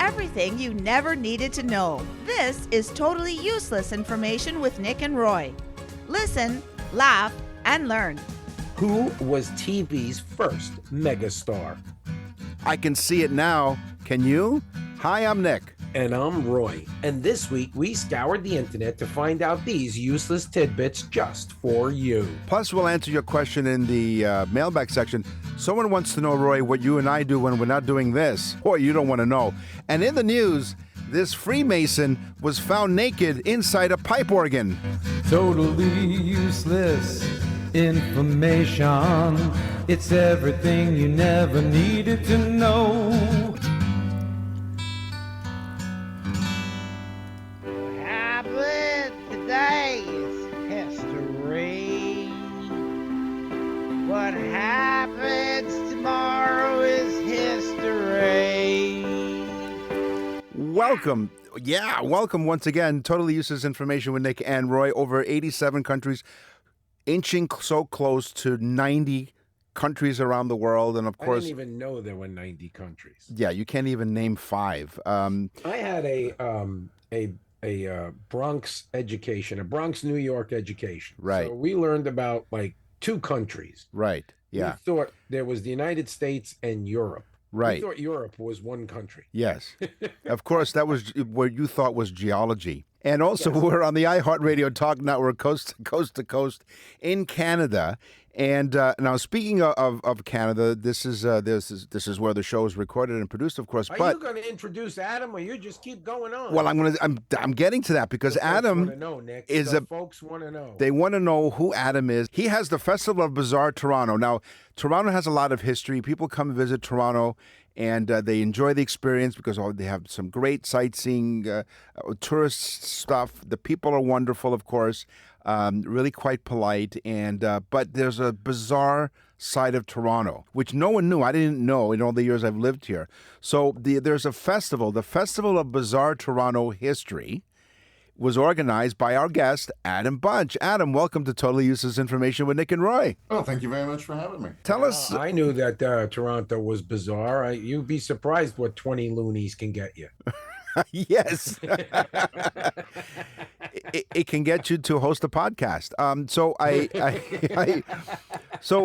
everything you never needed to know. This is Totally Useless Information with Nick and Roy. Listen, laugh, and learn. Who was TV's first megastar? I can see it now. Can you? Hi, I'm Nick. And I'm Roy. And this week we scoured the internet to find out these useless tidbits just for you. Plus, we'll answer your question in the mailbag section. Someone wants to know, Roy, what you and I do when we're not doing this. Boy, you don't want to know. And in the news, this Freemason was found naked inside a pipe organ. Totally useless information. It's everything you never needed to know. What happened today is history. What happens tomorrow is history. Welcome. Yeah, welcome once again. Totally Useless Information with Nick and Roy. Over 87 countries, inching so close to 90 countries around the world. And of course, I didn't even know there were 90 countries. Yeah, you can't even name 5. I had a Bronx education, a Bronx, New York education. Right. So we learned about like 2 countries. Right. Yeah. We thought there was the United States and Europe. Right. We thought Europe was one country. Yes. Of course, that was what you thought was geology. And also, we're on the iHeartRadio Talk Network, coast to coast in Canada. And now, speaking of Canada, this is where the show is recorded and produced, of course. Are But you going to introduce Adam, or you just keep going on? well, I'm getting to that because Adam is folks want to know. They want to know who Adam is. He has the Festival of Bizarre Toronto. Now, Toronto has a lot of history. People come visit Toronto, and they enjoy the experience because they have some great sightseeing, tourist stuff. The people are wonderful, of course, really quite polite. And but there's a bizarre side of Toronto, which no one knew. I didn't know in all the years I've lived here. So there's a festival, the Festival of Bizarre Toronto History, was organized by our guest, Adam Bunch. Adam, welcome to Totally Useless Information with Nick and Roy. Oh, thank you very much for having me. Tell us. I knew that Toronto was bizarre. You'd be surprised what 20 loonies can get you. Yes. it can get you to host a podcast. So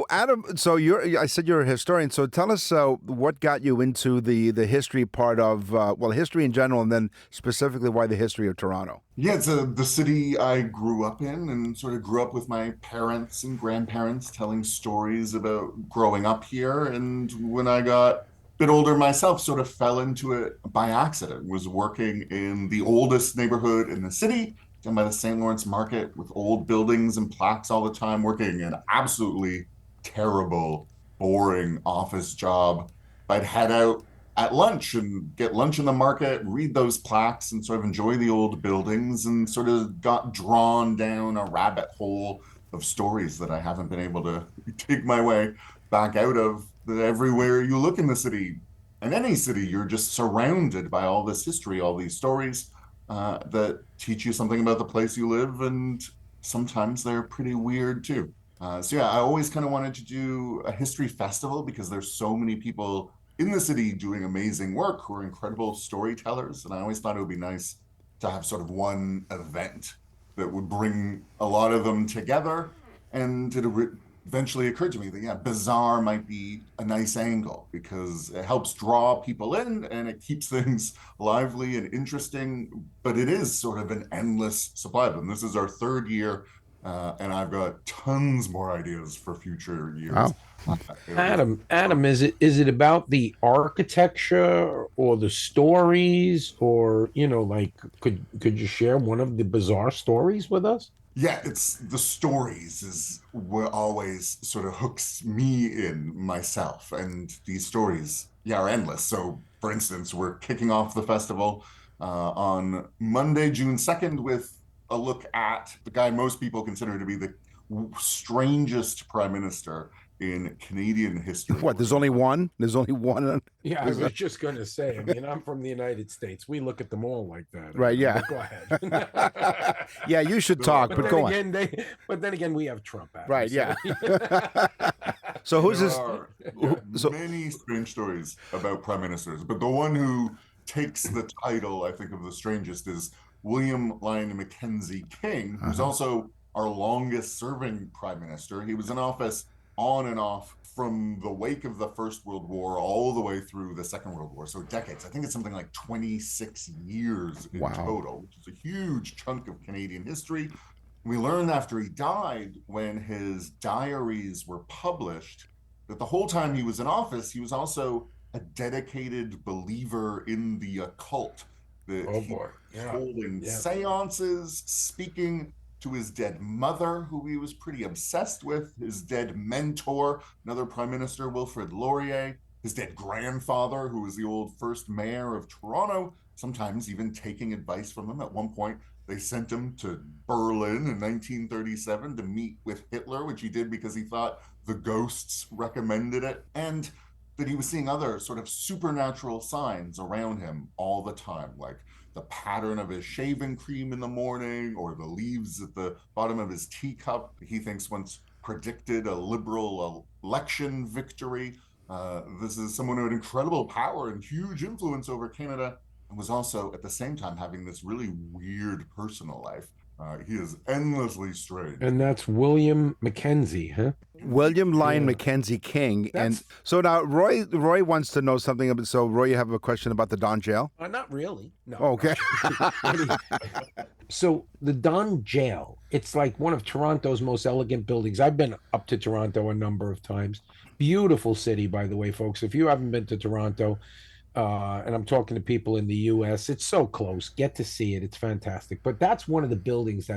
Adam, I said you're a historian. So tell us what got you into the history part of history in general, and then specifically why the history of Toronto. Yeah, it's the city I grew up in, and sort of grew up with my parents and grandparents telling stories about growing up here. And when I got bit older myself, sort of fell into it by accident. Was working in the oldest neighborhood in the city, down by the St. Lawrence Market, with old buildings and plaques all the time, working an absolutely terrible, boring office job. I'd head out at lunch and get lunch in the market, read those plaques, and sort of enjoy the old buildings, and sort of got drawn down a rabbit hole of stories that I haven't been able to take my way back out of. Everywhere you look in the city, in any city, you're just surrounded by all this history, all these stories that teach you something about the place you live, and sometimes they're pretty weird too. I always kind of wanted to do a history festival because there's so many people in the city doing amazing work who are incredible storytellers, and I always thought it would be nice to have sort of one event that would bring a lot of them together. And it eventually occurred to me that bizarre might be a nice angle because it helps draw people in and it keeps things lively and interesting, but it is sort of an endless supply of them. This is our 3rd year, and I've got tons more ideas for future years. Wow. Adam, is it about the architecture or the stories, or could you share one of the bizarre stories with us? Yeah, it's the stories is what always sort of hooks me in myself. And these stories, are endless. So, for instance, we're kicking off the festival on Monday, June 2nd, with a look at the guy most people consider to be the strangest prime minister in Canadian history. What, there's only one? There's only one? Yeah, I was just going to say, I'm from the United States. We look at them all like that. Right, yeah. Go ahead. Yeah, you should talk, but go on. But then again, we have Trump. Adam, right, yeah. So who's this? There are many strange stories about prime ministers, but the one who takes the title, I think, of the strangest is William Lyon Mackenzie King, who's also our longest serving prime minister. He was in office on and off from the wake of the First World War all the way through the Second World War. So decades. I think it's something like 26 years in Wow. total, which is a huge chunk of Canadian history. We learned after he died, when his diaries were published, that the whole time he was in office, he was also a dedicated believer in the occult. That Oh he boy. was Yeah. holding Yeah. seances, speaking to his dead mother, who he was pretty obsessed with, his dead mentor, another Prime Minister, Wilfrid Laurier, his dead grandfather, who was the old first mayor of Toronto, sometimes even taking advice from him. At one point, they sent him to Berlin in 1937 to meet with Hitler, which he did because he thought the ghosts recommended it. And that he was seeing other sort of supernatural signs around him all the time, like the pattern of his shaving cream in the morning or the leaves at the bottom of his teacup. He thinks once predicted a liberal election victory. This is someone who had incredible power and huge influence over Canada, and was also at the same time having this really weird personal life. He is endlessly strange. And that's William Mackenzie, huh? William Lyon Yeah. Mackenzie King. And That's- so now Roy wants to know something about, so Roy, you have a question about the Don Jail? Not really. No. Okay. So the Don Jail, it's like one of Toronto's most elegant buildings. I've been up to Toronto a number of times. Beautiful city, by the way, folks. If you haven't been to Toronto, and I'm talking to people in the U.S., it's so close. Get to see it. It's fantastic. But that's one of the buildings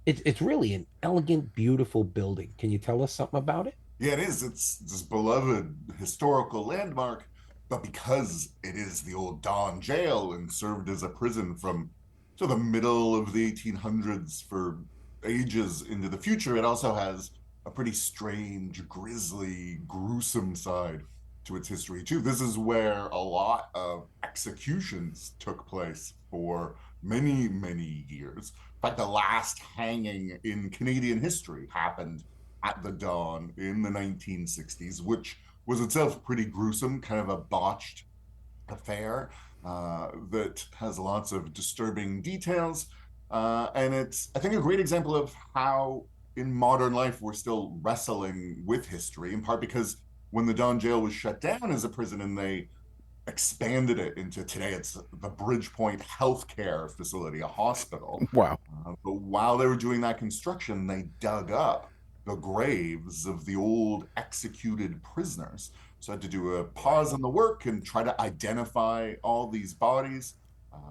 it's really an elegant, beautiful building. Can you tell us something about it? Yeah, it is. It's this beloved historical landmark, but because it is the old Don Jail and served as a prison from to the middle of the 1800s for ages into the future, it also has a pretty strange, grisly, gruesome side to its history too. This is where a lot of executions took place for many, many years. In fact, the last hanging in Canadian history happened at the Don in the 1960s, which was itself pretty gruesome, kind of a botched affair that has lots of disturbing details. And it's, I think, a great example of how in modern life we're still wrestling with history, in part because when the Don Jail was shut down as a prison and they expanded it into, today it's the Bridgepoint Healthcare Facility, a hospital. Wow. But while they were doing that construction, they dug up the graves of the old executed prisoners. So I had to do a pause in the work and try to identify all these bodies.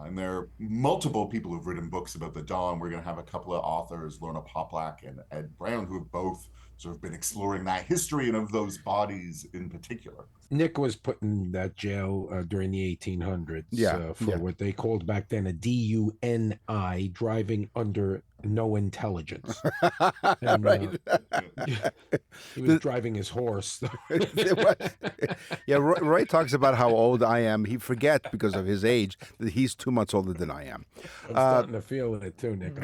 And there are multiple people who've written books about the Don. We're going to have a couple of authors, Lorna Poplack and Ed Brown, who have both sort of been exploring that history and of those bodies in particular. Nick was put in that jail during the 1800s for what they called back then a DUNI, driving under no intelligence. And, Right. he was driving his horse. Yeah, Roy talks about how old I am. He forgets, because of his age, that he's 2 months older than I am. I'm starting to feel it too, Nick.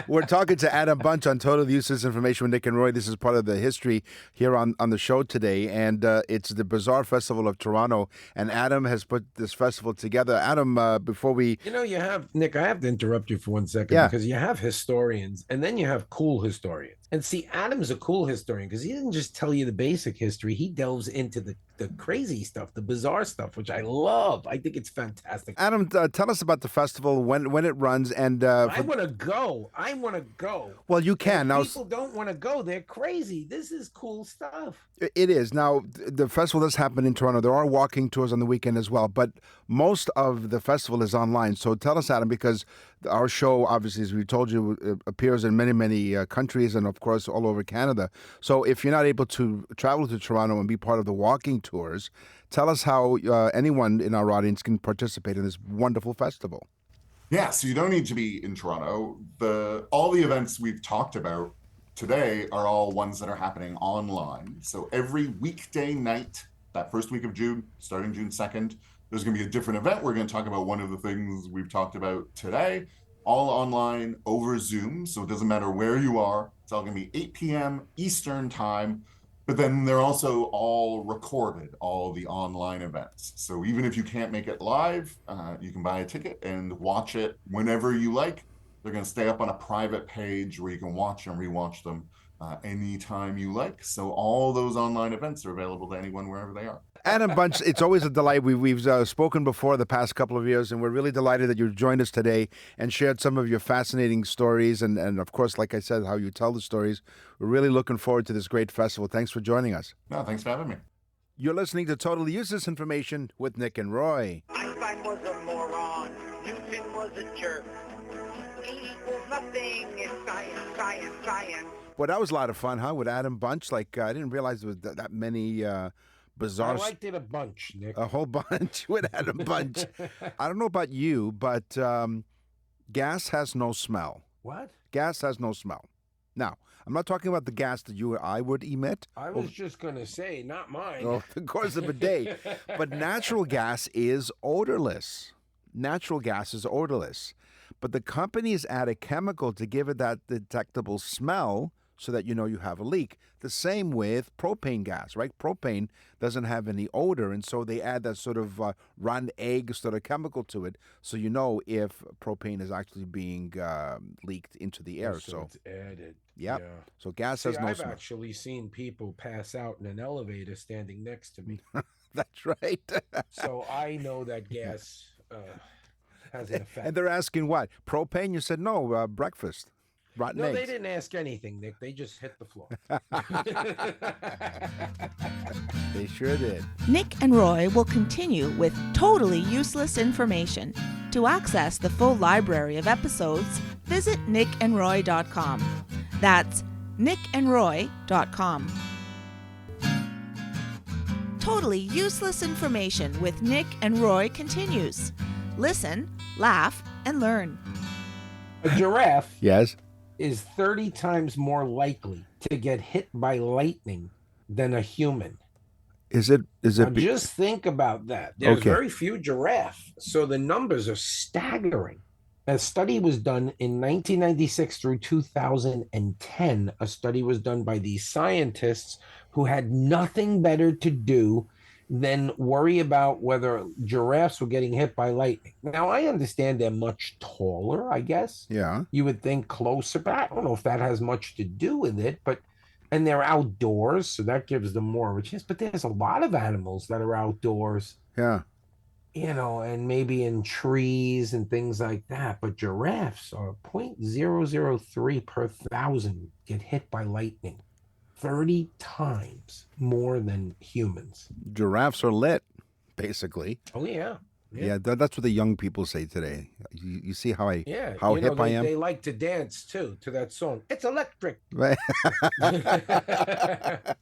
We're talking to Adam Bunch on Total Useless Information with Nick and Roy. This is part of the history here on the show today, and it's the Bizarre Festival of Toronto, and Adam has put this festival together. Adam, before we... You have, Nick, I have to interrupt you for 1 second, because you have historians and then you have cool historians. And see, Adam's a cool historian because he didn't just tell you the basic history. He delves into the crazy stuff, the bizarre stuff, which I love. I think it's fantastic. Adam, tell us about the festival, when it runs, and... I want to go. I want to go. Well, you can. Now, people don't want to go. They're crazy. This is cool stuff. It is. Now, the festival does happen in Toronto. There are walking tours on the weekend as well, but most of the festival is online. So tell us, Adam, because our show, obviously, as we told you, appears in many, many countries and, of course, all over Canada. So if you're not able to travel to Toronto and be part of the walking tours, tell us how anyone in our audience can participate in this wonderful festival. Yeah, so you don't need to be in Toronto. All the events we've talked about today are all ones that are happening online. So every weekday night, that first week of June, starting June 2nd, there's going to be a different event. We're going to talk about one of the things we've talked about today, all online over Zoom. So it doesn't matter where you are. It's all going to be 8 p.m. Eastern time. But then they're also all recorded, all the online events. So even if you can't make it live, you can buy a ticket and watch it whenever you like. They're going to stay up on a private page where you can watch and rewatch them anytime you like. So all those online events are available to anyone wherever they are. Adam Bunch, it's always a delight. We've spoken before the past couple of years, and we're really delighted that you joined us today and shared some of your fascinating stories. And of course, like I said, how you tell the stories. We're really looking forward to this great festival. Thanks for joining us. No, thanks for having me. You're listening to Totally Useless Information with Nick and Roy. Einstein was a moron. Newton was a jerk. E equals nothing in science, science, science. Well, that was a lot of fun, huh? With Adam Bunch. Like, I didn't realize there was that many bizarre... I liked it a bunch, Nick. A whole bunch with Adam Bunch. I don't know about you, but gas has no smell. What? Gas has no smell. Now, I'm not talking about the gas that you or I would emit. I was just going to say, not mine. Over the course of a day. But natural gas is odorless. Natural gas is odorless. But the companies add a chemical to give it that detectable smell so that you know you have a leak. The same with propane gas, right? Propane doesn't have any odor, and so they add that sort of rotten egg sort of chemical to it so you know if propane is actually being leaked into the air. So it's added. Yep. Yeah. So gas See, has no I've smell. actually seen people pass out in an elevator standing next to me. That's right. So I know that gas has an effect. And they're asking what? Propane? You said no, breakfast. Rotten No, eggs. they didn't ask anything, Nick. They just hit the floor. They sure did. Nick and Roy will continue with totally useless information. To access the full library of episodes, visit nickandroy.com. That's nickandroy.com. Totally useless information with Nick and Roy continues. Listen, laugh, and learn. A giraffe Yes. is 30 times more likely to get hit by lightning than a human. Is it? Now, just think about that. There's Okay. very few giraffe, so the numbers are staggering. A study was done in 1996 through 2010. A study was done by these scientists who had nothing better to do than worry about whether giraffes were getting hit by lightning. Now, I understand they're much taller, I guess. Yeah. You would think closer, but I don't know if that has much to do with it. And they're outdoors, so that gives them more of a chance. But there's a lot of animals that are outdoors, Yeah. and maybe in trees and things like that. But giraffes are 0.003 per thousand get hit by lightning. 30 times more than humans. Giraffes are lit, basically. Oh, yeah. Yeah, that's what the young people say today. You see how how you know, hip I am? They like to dance, too, to that song. It's electric. Right.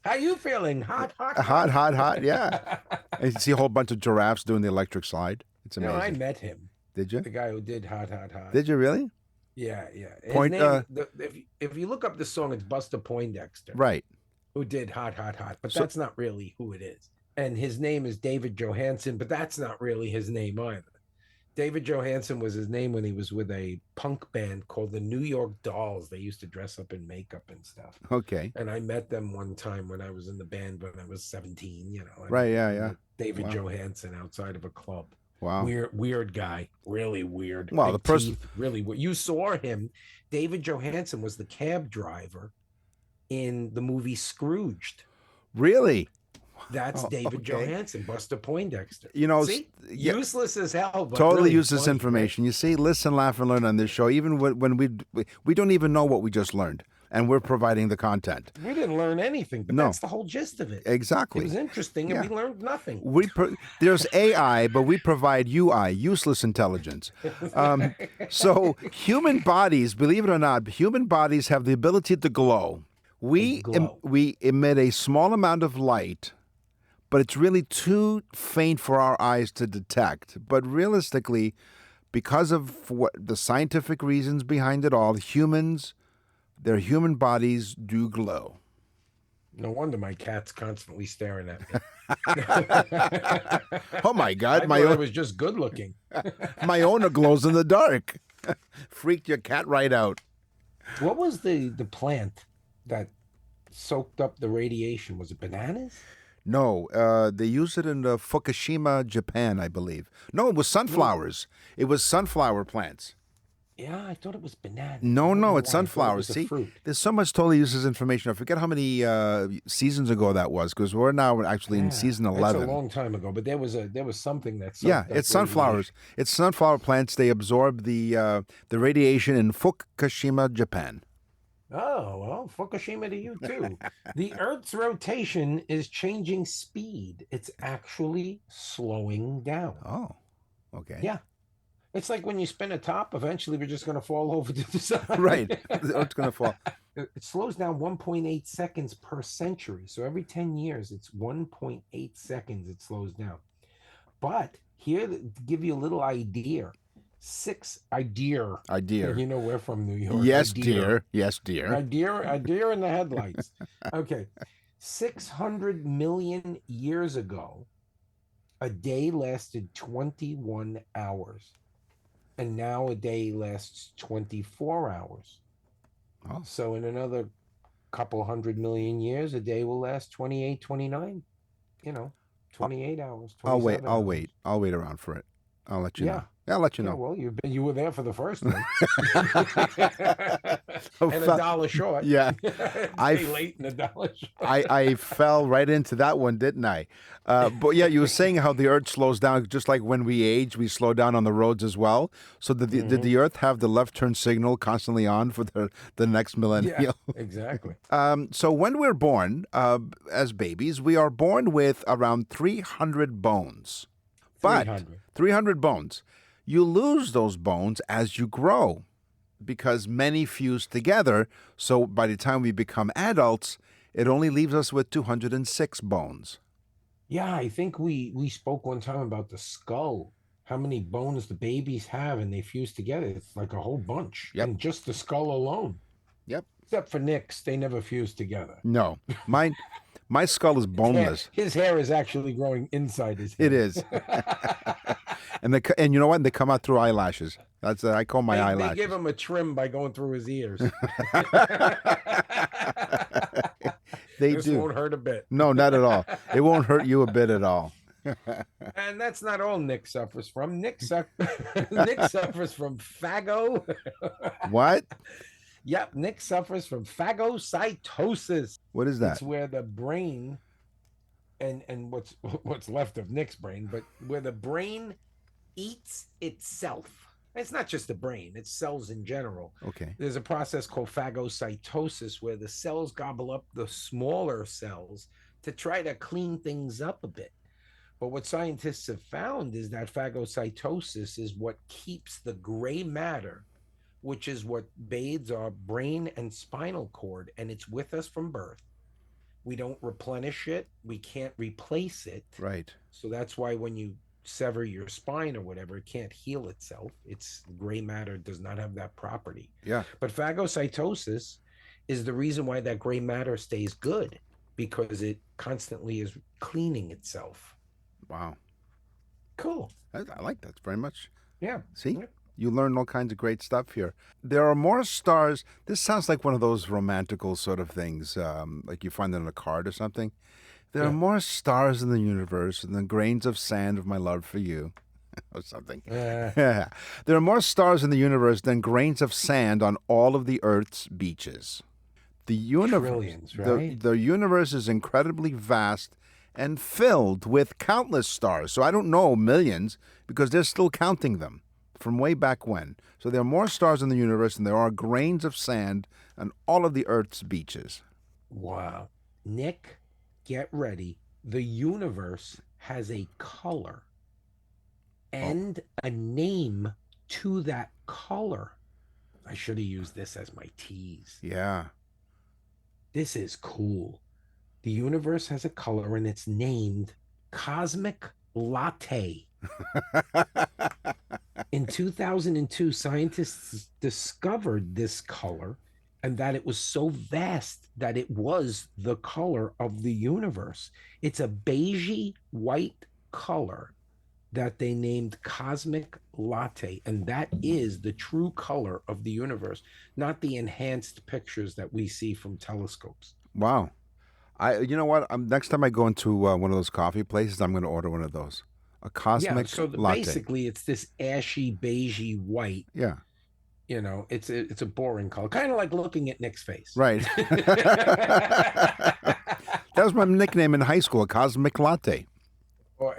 How you feeling? Hot, hot, Hot, hot, hot. Yeah. And you see a whole bunch of giraffes doing the electric slide. It's No, amazing. I met him. Did you? The guy who did Hot, Hot, Hot. Did you really? Yeah. His Point- name, if you look up the song, it's Buster Poindexter, Right. who did Hot, Hot, Hot. But So- that's not really who it is. And his name is David Johansen, but that's not really his name either. David Johansen was his name when he was with a punk band called the New York Dolls. They used to dress up in makeup and stuff. Okay. And I met them one time when I was in the band when I was 17, I Right, yeah, met yeah. David Wow. Johansen outside of a club. Wow. Weird guy, really weird. Well, Big the person- teeth, really weird. You saw him. David Johansen was the cab driver in the movie Scrooged. Really? That's Oh, David okay. Johansen, Buster Poindexter. You know, See? yeah. Useless as hell, but Totally really useless funny, right? information. You see, listen, laugh, and learn on this show. Even when we don't even know what we just learned, and we're providing the content. We didn't learn anything, but No. that's the whole gist of it. Exactly. It was interesting, and Yeah. we learned nothing. There's AI, but we provide UI, useless intelligence. So human bodies, believe it or not, human bodies have the ability to glow. We glow. we emit a small amount of light, but it's really too faint for our eyes to detect. But realistically, because of what the scientific reasons behind it all, their human bodies do glow. No wonder my cat's constantly staring at me. Oh my God, I my thought I own, was just good looking. my owner glows in the dark. Freaked your cat right out. What was the plant that soaked up the radiation? Was it bananas? No, they use it in Fukushima, Japan, I believe. No, it was sunflowers. It was sunflower plants. Yeah, I thought it was bananas. I No, don't no, know it's why. I thought it sunflowers. was a See, fruit. there's so much totally useless information. I forget how many seasons ago that was, because we're now actually in season That's 11. a long time ago, but there was something that soaked Yeah, up it's sunflowers. radiation. It's sunflower plants. They absorb the radiation in Fukushima, Japan. Oh, well, Fukushima to you too. The Earth's rotation is changing speed. It's actually slowing down. Oh, okay. Yeah. It's like when you spin a top, eventually we're just going to fall over to the side. Right. The Earth's going to fall. It slows down 1.8 seconds per century. So every 10 years, it's 1.8 seconds it slows down. But here, to give you a little idea, idea. You know, we're from New York. Yes, Idea. dear. Yes, dear. A deer in the headlights. Okay. 600 million years ago, a day lasted 21 hours. And now a day lasts 24 hours. Oh. So in another couple 100 million years, a day will last 28, 29. 28 hours. I'll wait. 27 I'll hours. wait. I'll wait around for it. I'll let you Yeah. know. Yeah, I'll let you Yeah, know. well, you were there for the first one. Oh, And fuck. $1 short. Yeah. I Day late and $1 short. I fell right into that one, didn't I? But yeah, you were saying how the Earth slows down, just like when we age, we slow down on the roads as well. So did the Earth have the left turn signal constantly on for the next millennium? Yeah, exactly. So when we're born as babies, we are born with around 300 bones. But 300 bones. You lose those bones as you grow because many fuse together. So by the time we become adults, it only leaves us with 206 bones. Yeah, I think we spoke one time about the skull, how many bones the babies have, and they fuse together. It's like a whole bunch. Yep. And just the skull alone. Yep. Except for Nick's, they never fuse together. No, my skull is boneless. His hair is actually growing inside his head. It is. And you know what? They come out through eyelashes. That's I call my They eyelashes. give him a trim by going through his ears. They This do. won't hurt a bit. No, not at all. It won't hurt you a bit at all. And that's not all Nick suffers from. Nick suffers from phago. What? Yep, Nick suffers from phagocytosis. What is that? It's where the brain and what's left of Nick's brain, but where the brain eats itself. It's not just the brain, it's cells in general. Okay. There's a process called phagocytosis where the cells gobble up the smaller cells to try to clean things up a bit. But what scientists have found is that phagocytosis is what keeps the gray matter, which is what bathes our brain and spinal cord, and it's with us from birth. We don't replenish it. We can't replace it. Right. So that's why when you sever your spine or whatever, it can't heal itself. It's gray matter does not have that property. Yeah. But phagocytosis is the reason why that gray matter stays good, because it constantly is cleaning itself. Wow. Cool. I like that very much. Yeah. See? Yeah. You learn all kinds of great stuff here. There are more stars. This sounds like one of those romantical sort of things, like you find on a card or something. There are more stars in the universe than the grains of sand of my love for you, or something. There are more stars in the universe than grains of sand on all of the Earth's beaches. The universe, Trillions, right? the universe is incredibly vast and filled with countless stars. So I don't know millions because they're still counting them from way back when. So there are more stars in the universe than there are grains of sand on all of the Earth's beaches. Wow. Nick, get ready. The universe has a color and a name to that color. I should have used this as my tease. Yeah. This is cool. The universe has a color and it's named Cosmic Latte. In 2002, scientists discovered this color and that it was so vast that it was the color of the universe. It's a beigey white color that they named Cosmic Latte, and that is the true color of the universe, not the enhanced pictures that we see from telescopes. Wow. You know what? Next time I go into one of those coffee places, I'm going to order one of those. A Yeah, cosmic so latte. basically it's this ashy beigey white. Yeah. It's a boring color, kind of like looking at Nick's face. Right. That was my nickname in high school, a cosmic latte. Or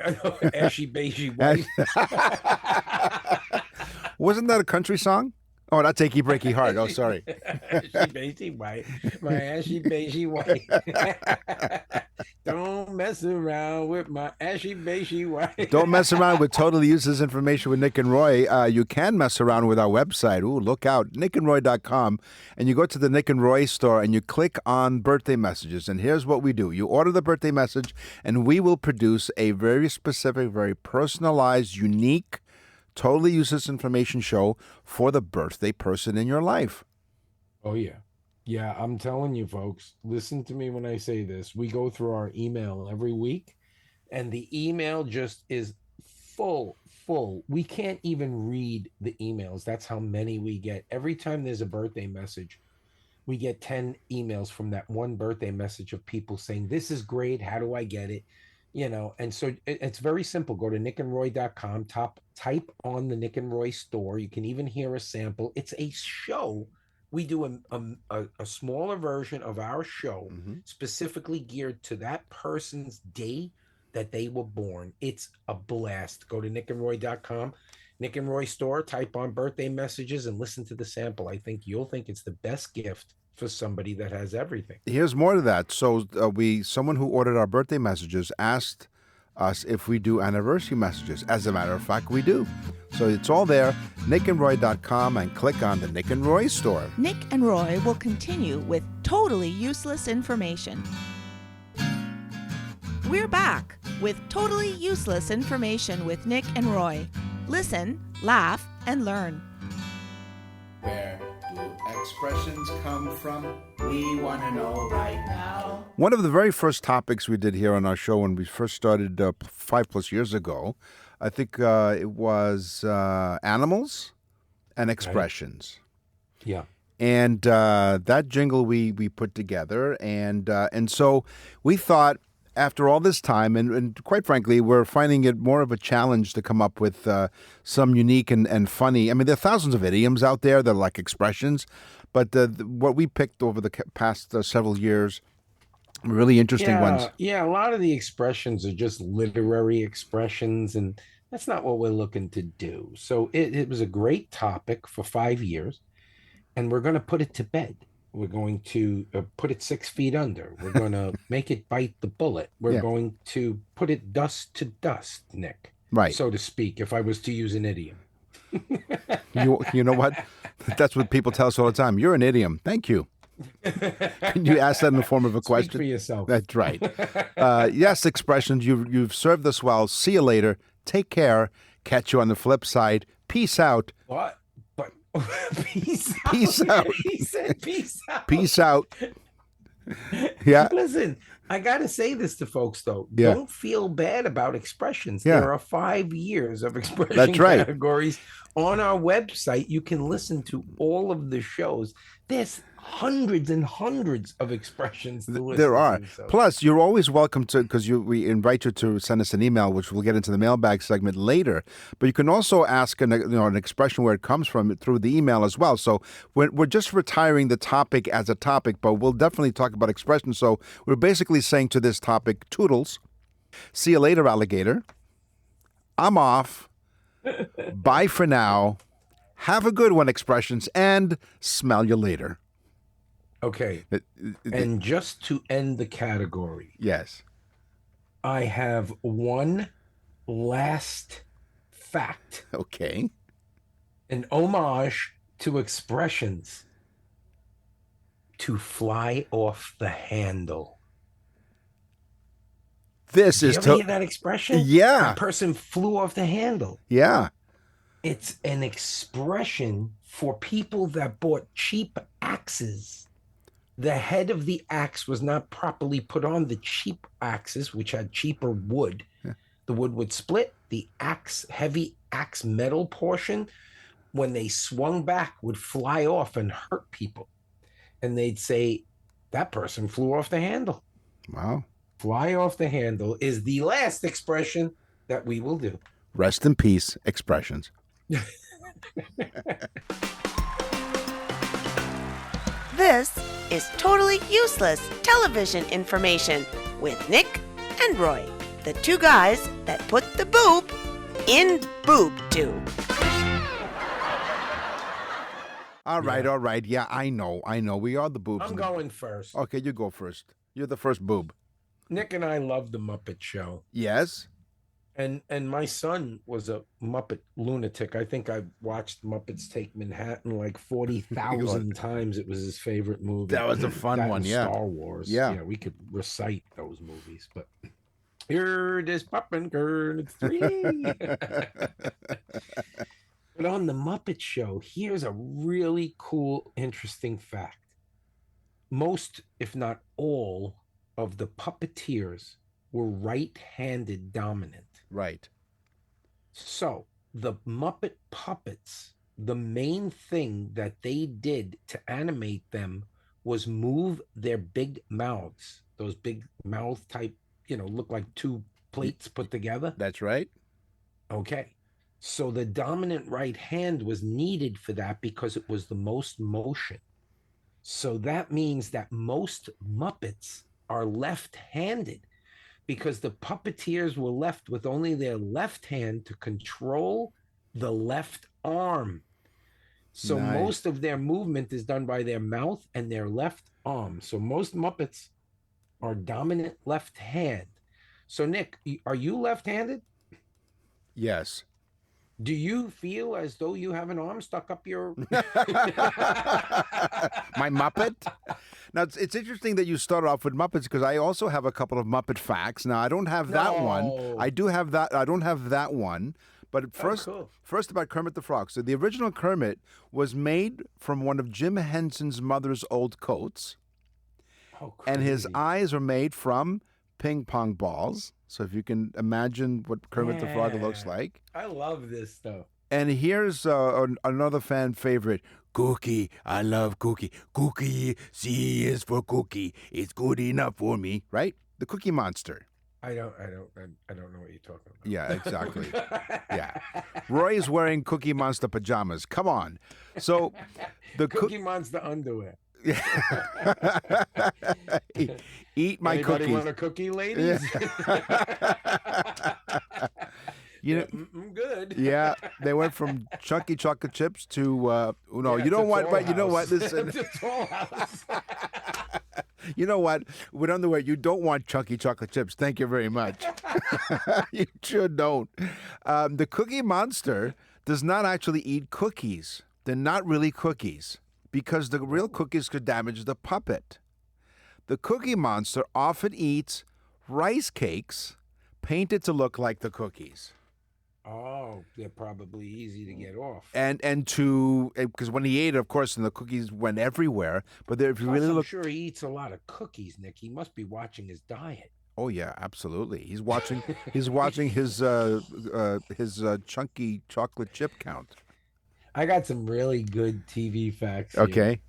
ashy beigey white. Wasn't that a country song? Oh, that's Achy Breaky Heart. Oh, sorry. Ashy beigey white. My ashy beigey white. Don't mess around with my ashy beigey white. Don't mess around with totally useless information with Nick and Roy. You can mess around with our website. Ooh, look out, nickandroy.com. And you go to the Nick and Roy store and you click on birthday messages. And here's what we do. You order the birthday message and we will produce a very specific, very personalized, unique, totally useless information show for the birthday person in your life. Oh, yeah. Yeah, I'm telling you, folks, listen to me when I say this. We go through our email every week, and the email just is full. We can't even read the emails. That's how many we get. Every time there's a birthday message, we get 10 emails from that one birthday message of people saying, this is great. How do I get it? And so it's very simple. Go to nickandroy.com, type on the Nick and Roy store. You can even hear a sample. It's a show. We do a smaller version of our show specifically geared to that person's day that they were born. It's a blast. Go to nickandroy.com, Nick and Roy store, type on birthday messages and listen to the sample. I think you'll think it's the best gift for somebody that has everything. Here's more to that. So someone who ordered our birthday messages asked us if we do anniversary messages. As a matter of fact, we do. So it's all there, nickandroy.com, and click on the Nick and Roy store. Nick and Roy will continue with totally useless information. We're back with totally useless information with Nick and Roy. Listen, laugh, and learn. Where do expressions come from? We want to know right now. One of the very first topics we did here on our show when we first started 5+ years ago, I think it was animals and expressions. Right. Yeah. And that jingle we put together. And so we thought, after all this time, and quite frankly, we're finding it more of a challenge to come up with some unique and funny. I mean, there are thousands of idioms out there that are like expressions, but what we picked over the past several years, really interesting ones. Yeah, a lot of the expressions are just literary expressions, and that's not what we're looking to do. So it was a great topic for 5 years, and we're going to put it to bed. We're going to put it 6 feet under. We're going to make it bite the bullet. We're going to put it dust to dust, Nick. Right. So to speak, if I was to use an idiom. You know what? That's what people tell us all the time. You're an idiom. Thank you. Can you ask that in the form of a question? Speak for yourself. That's right. Yes, expressions. You've served us well. See you later. Take care. Catch you on the flip side. Peace out. What? But peace out. Peace out. He said peace out. Peace out. Yeah. Listen, I got to say this to folks, though. Yeah. Don't feel bad about expressions. Yeah. There are 5 years of expression That's right. categories on our website. You can listen to all of the shows. There's hundreds and hundreds of expressions to listen There are. to, so. Plus, you're always welcome to, because we invite you to send us an email, which we'll get into the mailbag segment later. But you can also ask an expression where it comes from through the email as well. So we're just retiring the topic as a topic, but we'll definitely talk about expressions. So we're basically saying to this topic, toodles. See you later, alligator. I'm off. Bye for now. Have a good one, expressions, and smell you later. Okay. And just to end the category, Yes. I have one last fact, Okay. an homage to expressions: to fly off the handle. This Did is you ever hear that expression? Yeah. A person flew off the handle. Yeah. It's an expression for people that bought cheap axes. The head of the axe was not properly put on the cheap axes, which had cheaper wood. Yeah. The wood would split. The heavy axe metal portion, when they swung back, would fly off and hurt people. And they'd say, that person flew off the handle. Wow. Fly off the handle is the last expression that we will do. Rest in peace, expressions. This is Totally Useless Television Information with Nick and Roy, the two guys that put the boob in boob tube. All right. Yeah, I know. We are the boobs. I'm going first. Okay, you go first. You're the first boob. Nick and I love the Muppet Show. Yes. And my son was a Muppet lunatic. I think I watched Muppets Take Manhattan like 40,000 times. It was his favorite movie. That was a fun That one, and yeah. Star Wars. Yeah. We could recite those movies. But here it is, poppin' girl, it's 3. But on the Muppet Show, here's a really cool, interesting fact. Most, if not all, of the puppeteers were right-handed dominant. Right. So the Muppet puppets, the main thing that they did to animate them was move their big mouths, those big mouth type, look like two plates put together. That's right. Okay. So the dominant right hand was needed for that because it was the most motion. So that means that most Muppets are left-handed because the puppeteers were left with only their left hand to control the left arm. So Nice. most of their movement is done by their mouth and their left arm. So most Muppets are dominant left hand. So Nick, are you left-handed? Yes. Do you feel as though you have an arm stuck up your... My Muppet? Now, it's interesting that you start off with Muppets because I also have a couple of Muppet facts. Now, I don't have that one. No. I do have that. I don't have that one. But first, cool. first about Kermit the Frog. So the original Kermit was made from one of Jim Henson's mother's old coats. Oh, And his crazy. eyes are made from ping pong balls. So if you can imagine what Kermit the Frog looks Yeah. like. I love this stuff. And here's another fan favorite. Cookie. I love Cookie. Cookie, C is for Cookie. It's good enough for me. Right? The Cookie Monster. I don't know what you're talking about. Yeah, exactly. Yeah. Roy is wearing Cookie Monster pajamas. Come on. So the Cookie Monster underwear. Eat my Anybody cookies. want a cookie, ladies? You know, I'm good. yeah, they went from chunky chocolate chips to no, Yeah, you know to what? Toll But you know what? House. Listen, To Toll House. you know what? With underwear, you don't want chunky chocolate chips. Thank you very much. You sure don't. The Cookie Monster does not actually eat cookies. They're not really cookies because the real cookies could damage the puppet. The Cookie Monster often eats rice cakes painted to look like the cookies. Oh, they're probably easy to get off. And because when he ate it, of course, and the cookies went everywhere. But if you Plus, really I'm look, sure he eats a lot of cookies, Nick. He must be watching his diet. oh yeah, absolutely. He's watching. He's watching his chunky chocolate chip count. I got some really good TV facts here. Okay.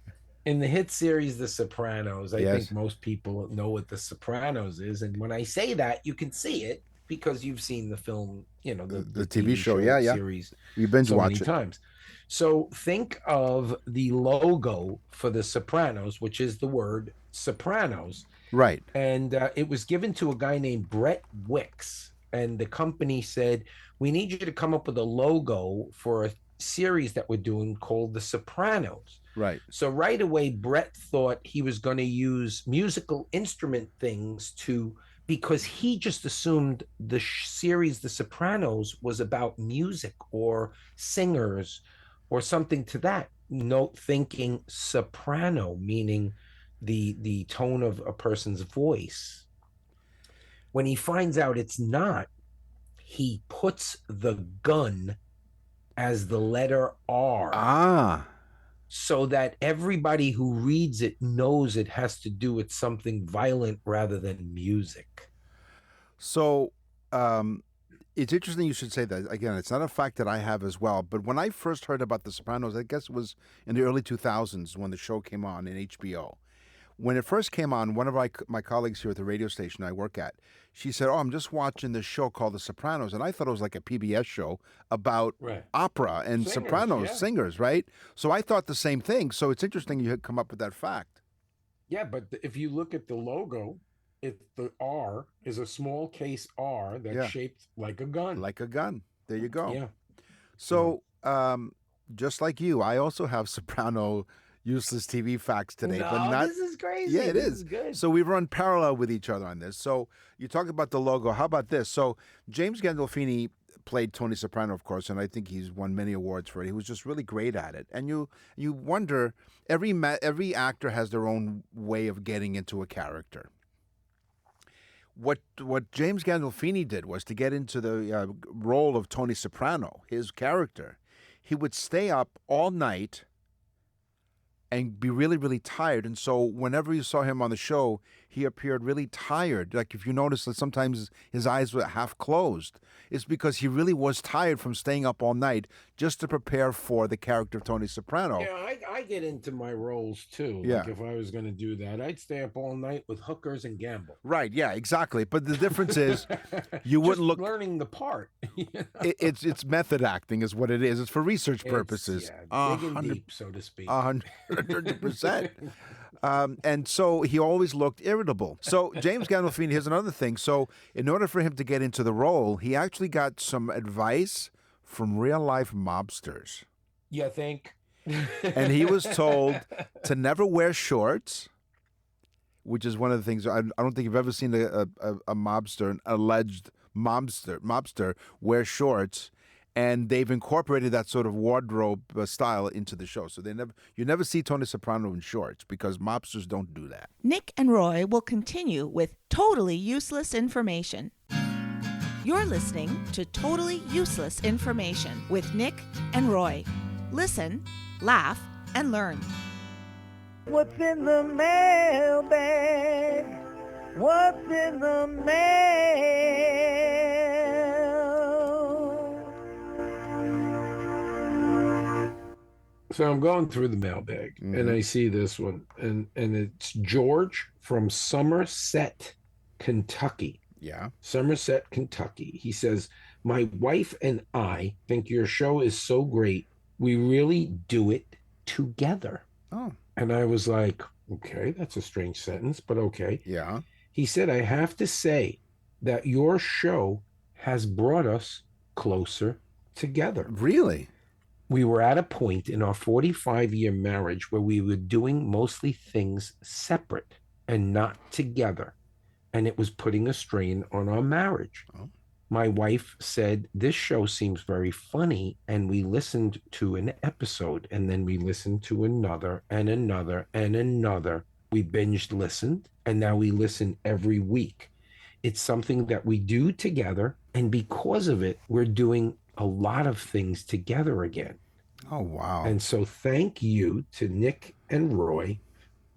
In the hit series The Sopranos, I Yes. think most people know what The Sopranos is. And when I say that, you can see it because you've seen the film, the TV show, yeah. series You binge so watch many it. times. So think of the logo for The Sopranos, which is the word Sopranos. Right. And it was given to a guy named Brett Wicks. And the company said, we need you to come up with a logo for a series that we're doing called The Sopranos. Right. So right away, Brett thought he was going to use musical instrument things because he just assumed the series The Sopranos was about music or singers or something to that note, thinking soprano, meaning the tone of a person's voice. When he finds out it's not, he puts the gun as the letter R. Ah. So that everybody who reads it knows it has to do with something violent rather than music. So it's interesting you should say that. Again, it's not a fact that I have as well. But when I first heard about The Sopranos, I guess it was in the early 2000s when the show came on in HBO. When it first came on, one of my colleagues here at the radio station I work at, she said, "Oh, I'm just watching this show called The Sopranos," and I thought it was like a PBS show about Right. opera and Singers, sopranos, yeah. singers, right? So I thought the same thing. So it's interesting you had come up with that fact. Yeah, but if you look at the logo, the R is a small case R that's Yeah. shaped like a gun. Like a gun. There you go. Yeah. So, just like you, I also have soprano useless TV facts today, No, but not. this is crazy. Yeah, it This is. is good. So we run parallel with each other on this. So you talk about the logo. How about this? So James Gandolfini played Tony Soprano, of course, and I think he's won many awards for it. He was just really great at it. And you wonder, every actor has their own way of getting into a character. What James Gandolfini did was to get into the role of Tony Soprano, his character. He would stay up all night and be really, really tired. And so whenever you saw him on the show, he appeared really tired. Like if you notice that sometimes his eyes were half closed, it's because he really was tired from staying up all night just to prepare for the character of Tony Soprano. Yeah, I get into my roles too. Yeah. Like if I was going to do that, I'd stay up all night with hookers and gamble. Right, yeah, exactly. But the difference is you Just wouldn't look... learning the part. It's method acting is what it is. It's for research purposes. Yeah, big and deep, so to speak. 100%. And so he always looked irritable. So James Gandolfini, here's another thing. So in order for him to get into the role, he actually got some advice from real-life mobsters. You think? And he was told to never wear shorts, which is one of the things I don't think you've ever seen a mobster, an alleged mobster wear shorts. And they've incorporated that sort of wardrobe style into the show. So you never see Tony Soprano in shorts because mobsters don't do that. Nick and Roy will continue with totally useless information. You're listening to Totally Useless Information with Nick and Roy. Listen, laugh, and learn. What's in the mailbag? What's in the mail? So I'm going through the mailbag and I see this one, and it's George from Somerset, Kentucky. Yeah. Somerset, Kentucky. He says, "My wife and I think your show is so great. We really do it together." Oh. And I was like, okay, that's a strange sentence, but okay. Yeah. He said, "I have to say that your show has brought us closer together." Really? We were at a point in our 45-year marriage where we were doing mostly things separate and not together, and it was putting a strain on our marriage. Oh. My wife said, "This show seems very funny," and we listened to an episode, and then we listened to another and another and another. We binged listened, and now we listen every week. It's something that we do together, and because of it, we're doing a lot of things together again. Oh, wow. And so thank you to Nick and Roy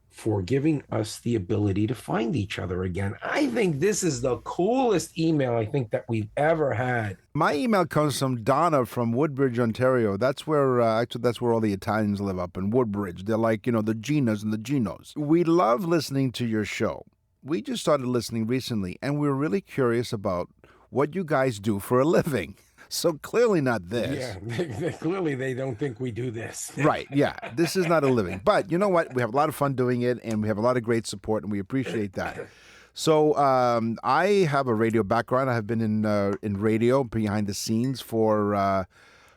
for giving us the ability to find each other again. I think this is the coolest email I think that we've ever had. My email comes from Donna from Woodbridge, Ontario. That's where actually that's where all the Italians live, up in Woodbridge. They're like, the Ginas and the Ginos. We love listening to your show. We just started listening recently, and we're really curious about what you guys do for a living. So clearly not this. Yeah, clearly they don't think we do this. Right, yeah. This is not a living. But you know what? We have a lot of fun doing it, and we have a lot of great support, and we appreciate that. So I have a radio background. I have been in radio behind the scenes for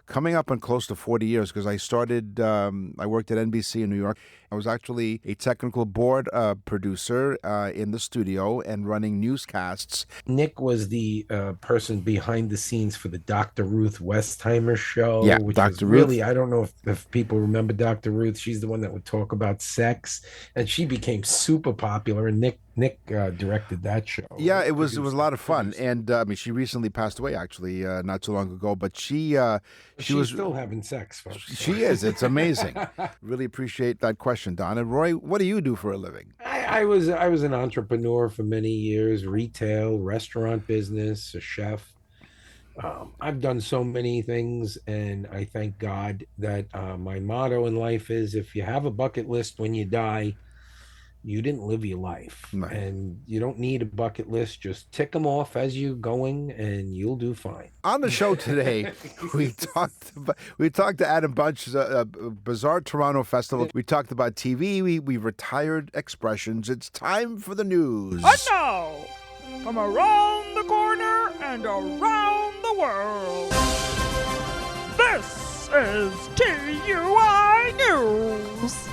coming up on close to 40 years because I started, I worked at NBC in New York. I was actually a technical board producer in the studio and running newscasts. Nick was the person behind the scenes for the Dr. Ruth Westheimer show. Yeah, which Dr. was Ruth. Really, I don't know if people remember Dr. Ruth. She's the one that would talk about sex, and she became super popular. And Nick directed that show. Yeah, it was a lot of fun, and I mean, she recently passed away actually not too long ago. But she was still having sex, folks. She is. It's amazing. Really appreciate that question, Don. And Roy, what do you do for a living? I was an entrepreneur for many years, retail, restaurant business, a chef. I've done so many things, and I thank God that my motto in life is: if you have a bucket list when you die, you didn't live your life. Right. And you don't need a bucket list. Just tick them off as you're going and you'll do fine. On the show today, we talked to Adam Bunch, Bizarre Toronto Festival. We talked about TV. We retired expressions. It's time for the news. And now, from around the corner and around the world, this is TUI News.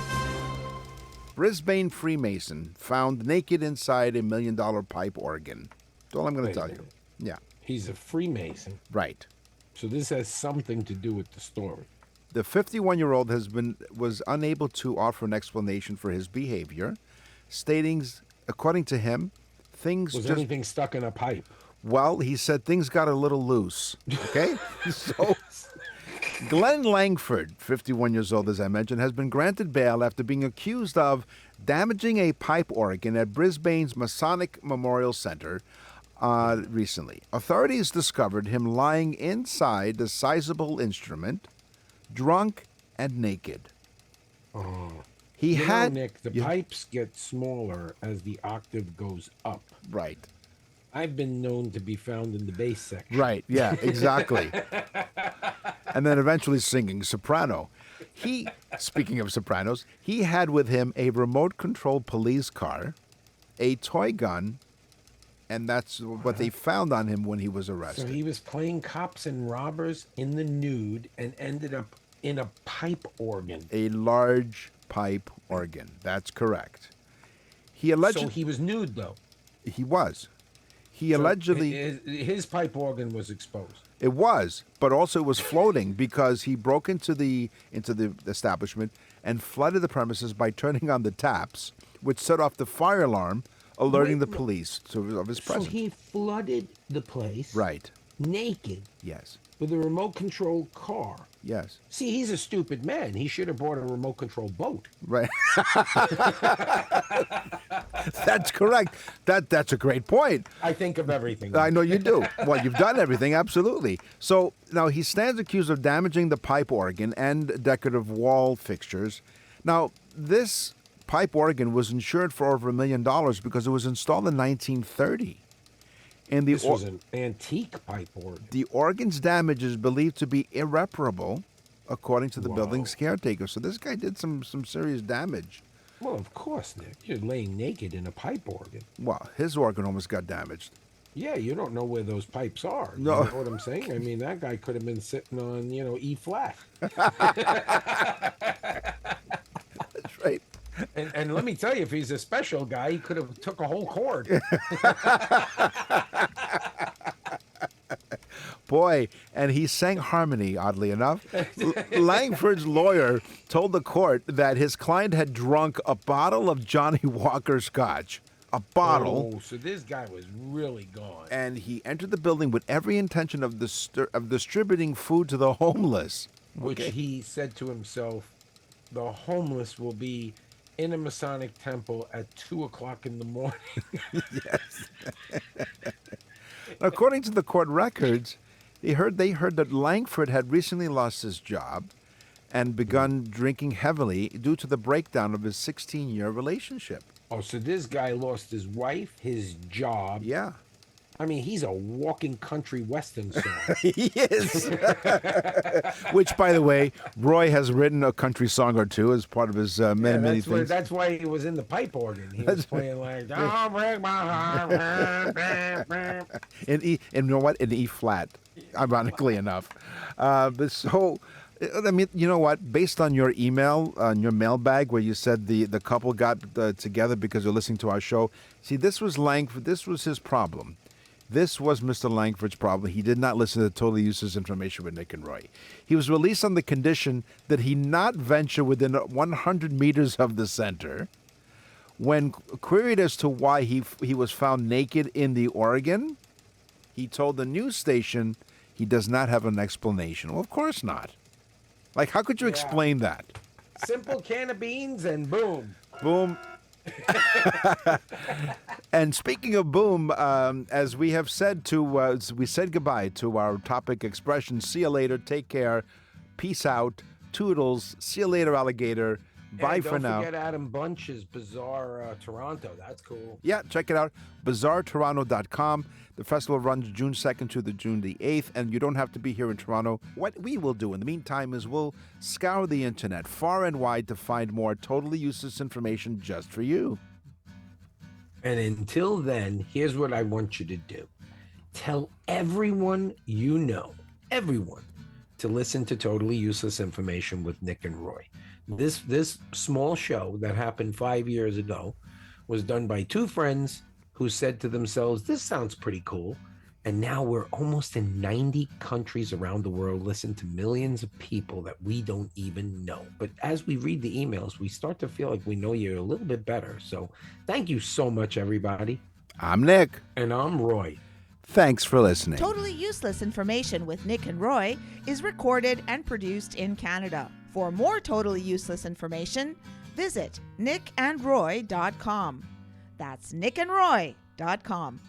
Brisbane Freemason found naked inside a $1 million pipe organ. That's all I'm going to tell you. Yeah. He's a Freemason. Right. So this has something to do with the story. The 51-year-old was unable to offer an explanation for his behavior, stating, according to him, things Was just... anything stuck in a pipe? Well, he said things got a little loose. Okay? So, Glenn Langford, 51 years old, as I mentioned, has been granted bail after being accused of damaging a pipe organ at Brisbane's Masonic Memorial Center recently. Authorities discovered him lying inside the sizable instrument, drunk and naked. Oh. He had... Nick, the pipes get smaller as the octave goes up. Right. I've been known to be found in the bass section. Right, yeah, exactly. And then eventually singing soprano. Speaking of sopranos, he had with him a remote-controlled police car, a toy gun, and that's what they found on him when he was arrested. So he was playing cops and robbers in the nude and ended up in a pipe organ. A large pipe organ. That's correct. So he was nude, though. He was. He allegedly... His pipe organ was exposed. It was, but also it was floating because he broke into the establishment and flooded the premises by turning on the taps, which set off the fire alarm, alerting the police of his presence. So he flooded the place. Right. Naked. Yes. With a remote-controlled car. Yes. See, he's a stupid man. He should have bought a remote-controlled boat. Right. That's correct. That's a great point. I think of everything. I know you do. Well, you've done everything, absolutely. So now he stands accused of damaging the pipe organ and decorative wall fixtures. Now, this pipe organ was insured for over $1 million because it was installed in 1930. And This was an antique pipe organ. The organ's damage is believed to be irreparable, according to the building's caretaker. So this guy did some serious damage. Well, of course, Nick. You're laying naked in a pipe organ. Well, his organ almost got damaged. Yeah, you don't know where those pipes are. No. You know what I'm saying? I mean, that guy could have been sitting on, E flat. That's right. And let me tell you, if he's a special guy, he could have took a whole chord. Boy, and he sang harmony, oddly enough. Langford's lawyer told the court that his client had drunk a bottle of Johnny Walker Scotch. A bottle. Oh, so this guy was really gone. And he entered the building with every intention of distributing food to the homeless. Which he said to himself, the homeless will be in a Masonic temple at 2:00 in the morning. Yes. According to the court records, they heard that Langford had recently lost his job and begun drinking heavily due to the breakdown of his 16-year relationship. Oh, so this guy lost his wife, his job. Yeah. I mean, he's a walking country western song. He is. Which, by the way, Roy has written a country song or two as part of his many things. That's why he was in the pipe organ. He was playing like, "Don't break my heart." In E, and you know what? In E flat, ironically enough. So, I mean, you know what? Based on your email, on your mailbag, where you said the couple got together because they're listening to our show. See, this was Langford. This was his problem. This was Mr. Langford's problem. He did not listen to Totally Useless Information with Nick and Roy. He was released on the condition that he not venture within 100 meters of the center. When queried as to why he was found naked in the organ, he told the news station he does not have an explanation. Well, of course not. Like, how could you explain that? Simple can of beans and boom. Boom. And speaking of boom, as we have said we said goodbye to our topic expression, see you later, take care, peace out, toodles, see you later, alligator, Bye And for now. Don't forget Adam Bunch's Bizarre Toronto. That's cool. Yeah, check it out. BizarreToronto.com. The festival runs June 2nd to the June the 8th, and you don't have to be here in Toronto. What we will do in the meantime is we'll scour the internet far and wide to find more totally useless information just for you. And until then, here's what I want you to do. Tell everyone you know, everyone, to listen to Totally Useless Information with Nick and Roy. This small show that happened 5 years ago was done by two friends who said to themselves, this sounds pretty cool. And now we're almost in 90 countries around the world, listen to millions of people that we don't even know. But as we read the emails, we start to feel like we know you a little bit better. So thank you so much, everybody. I'm Nick. And I'm Roy. Thanks for listening. Totally Useless Information with Nick and Roy is recorded and produced in Canada. For more totally useless information, visit nickandroy.com. That's nickandroy.com.